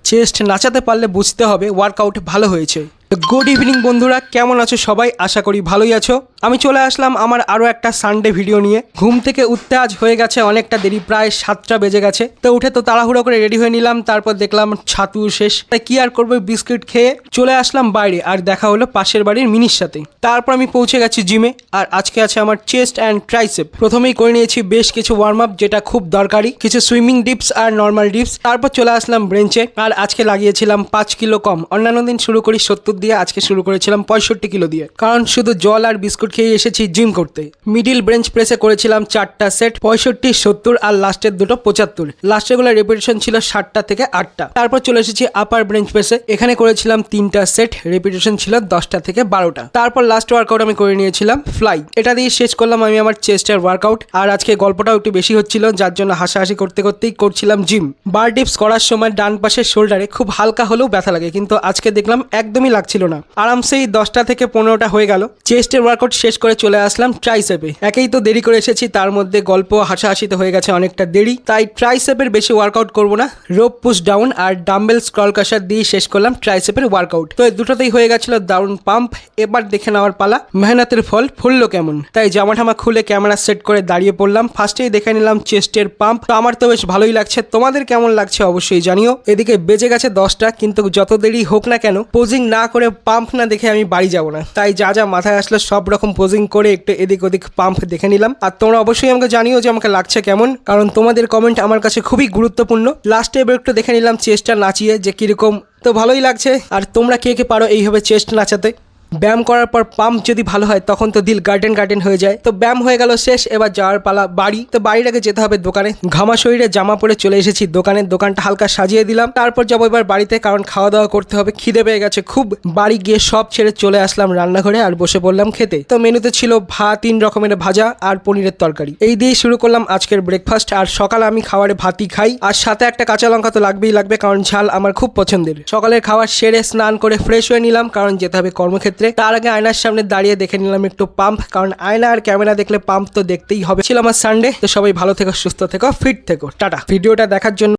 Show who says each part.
Speaker 1: Chest নাচাতে পারলে বুঝতে হবে ওয়ার্কআউট ভালো হয়েছে। গুড ইভিনিং বন্ধুরা, কেমন আছো সবাই? আশা করি ভালোই আছো। আমি চলে আসলাম আমার আরও একটা সানডে ভিডিও নিয়ে। ঘুম থেকে উঠতে আজ হয়ে গেছে অনেকটা দেরি, প্রায় 7টা বেজে গেছে। তো উঠে তো তাড়াহুড়ো করে রেডি হয়ে নিলাম, তারপর দেখলাম ছাতু শেষ, তাই কি আর করবো, বিস্কিট খেয়ে চলে আসলাম বাইরে। আর দেখা হলো পাশের বাড়ির মিনির সাথে। তারপর আমি পৌঁছে গেছি জিমে, আর আজকে আছে আমার চেস্ট অ্যান্ড ট্রাইসেপ। প্রথমেই করে নিয়েছি বেশ কিছু ওয়ার্ম আপ, যেটা খুব দরকারি, কিছু সুইমিং ডিপস আর নর্মাল ডিপস। তারপর চলে আসলাম ব্রেঞ্চে, আর আজকে লাগিয়েছিলাম 5 কিলো কম। অন্যান্য দিন শুরু করি 70 দিয়ে, আজকে শুরু করেছিলাম 65 কিলো দিয়ে, কারণ শুধু জল আর বিস্কুট খেয়ে এসেছি জিম করতে। মিডিল বেঞ্চ প্রেসে করেছিলাম 4টা সেট, 65, 70 আর লাস্টের দুটো 75। লাস্টের গুলো রেপিটেশন ছিল 7টা থেকে 8টা। তারপর চলে এসেছি আপার বেঞ্চ প্রেসে, এখানে করেছিলাম 3টা সেট, রেপিটেশন ছিল 10টা থেকে 12টা। তারপর লাস্ট ওয়ার্কআউট আমি করে নিয়েছিলাম ফ্লাই। এটা দিয়ে শেষ করলাম আমি আমার চেস্টের ওয়ার্কআউট। আর আজকে গল্পটাও একটু বেশি হচ্ছিল, যার জন্য হাসাহাসি করতে করতেই করছিলাম জিম। বার ডিপস করার সময় ডান পাশের শোল্ডারে খুব হালকা হলেও ব্যথা লাগে, কিন্তু আজকে দেখলাম একদমই লাগছিল না। আরামসেই 10টা থেকে 15টা হয়ে গেল। চেস্টের ওয়ার্কআউট শেষ করে চলে আসলাম ট্রাইসেপে। একেই তো দেরি করে এসেছি, তার মধ্যে গল্প হাসাহাসিতে হয়ে গেছে অনেকটা দেরি, তাই ট্রাইসেপের বেশি ওয়ার্কআউট করব না। রোপ পুশ ডাউন আর ডাম্বেল স্ক্রল কাসার দিয়ে শেষ করলাম ট্রাইসেপের ওয়ার্কআউট। তো এই দুটোতেই হয়ে গেছিল দারুণ পাম্প। এবার দেখে নেওয়ার পালা মেহনতের ফল ফুললো কেমন। তাই জামা ঠামা খুলে ক্যামেরা সেট করে দাঁড়িয়ে পড়লাম। ফার্স্টেই দেখে নিলাম চেস্টের পাম্প। তো আমার তো বেশ ভালোই লাগছে, তোমাদের কেমন লাগছে অবশ্যই জানিও। এদিকে বেজে গেছে 10টা, কিন্তু যত দেরি হোক না কেন পোজিং না করে পাম্প না দেখে আমি বাড়ি যাব না। তাই যা যা মাথায় আসলে সব রকম পোজিং করে একটু এদিক ওদিক পাম্প দেখে নিলাম। আর তোমরা অবশ্যই আমাকে জানিও যে আমাকে লাগছে কেমন, কারণ তোমাদের কমেন্ট আমার কাছে খুবই গুরুত্বপূর্ণ। লাস্টে এবার একটু দেখে নিলাম চেস্টটা নাচিয়ে যে কিরকম, তো ভালোই লাগছে। আর তোমরা কে কে পারো এইভাবে চেস্ট নাচাতে? ব্যায়াম করার পর পাম্প যদি ভালো হয় তখন তো দিল গার্ডেন গার্ডেন হয়ে যায়। তো ব্যায়াম হয়ে গেল শেষ, এবার যাওয়ার পালা বাড়ি। তো বাড়ির আগে যেতে হবে দোকানে। ঘামা শরীরে জামা পরে চলে এসেছি দোকানে, দোকানটা হালকা সাজিয়ে দিলাম। তারপর যাবো এবার বাড়িতে, কারণ খাওয়া দাওয়া করতে হবে, খিদে পেয়ে গেছে খুব। বাড়ি গিয়ে সব ছেড়ে চলে আসলাম রান্নাঘরে আর বসে পড়লাম খেতে। তো মেনুতে ছিল ভাত, 3 রকমের ভাজা আর পনিরের তরকারি। এই দিয়ে শুরু করলাম আজকের ব্রেকফাস্ট। আর সকালে আমি খাবারে ভাতই খাই, আর সাথে একটা কাঁচা লঙ্কা তো লাগবেই লাগবে, কারণ ঝাল আমার খুব পছন্দের। সকালের খাবার সেরে স্নান করে ফ্রেশ হয়ে নিলাম, কারণ যেতে হবে কর্মক্ষেত্রে। তার আগে আয়নার সামনে দাঁড়িয়ে দেখে নিলাম একটু পাম্প, কারণ আয়না আর ক্যামেরা দেখলে পাম্প তো দেখতেই হবে। ছিল আমার সানডে। তো সবাই ভালো থেকো, সুস্থ থেকো, ফিট থেকো, টাটা। ভিডিওটা দেখার জন্য